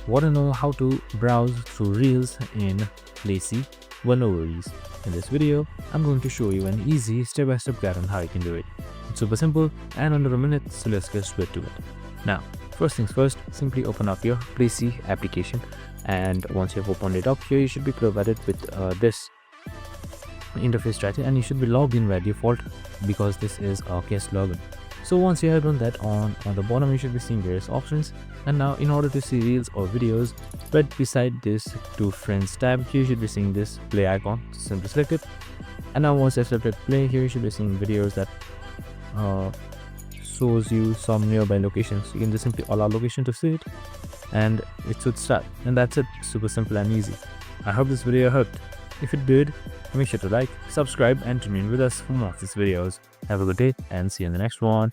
Want to know how to browse through Reels in Playsee? Well, no worries. In this video, I'm going to show you an easy step-by-step guide on how you can do it. It's super simple and under a minute, so let's get straight to it. Now, first things first, simply open up your Playsee application, and once you've opened it up, here you should be provided with this interface right here, and you should be logged in by default because this is a guest login. So once you have done that, on the bottom you should be seeing various options, and now in order to see reels or videos, right beside this to friends tab, here you should be seeing this play icon. Simply select it, and now once I've selected play, here you should be seeing videos that shows you some nearby locations. You can just simply allow location to see it, and it should start. And that's it, super simple and easy. I hope this video helped. If it did, make sure to like, subscribe, and tune in with us for more of these videos. Have a good day and see you in the next one.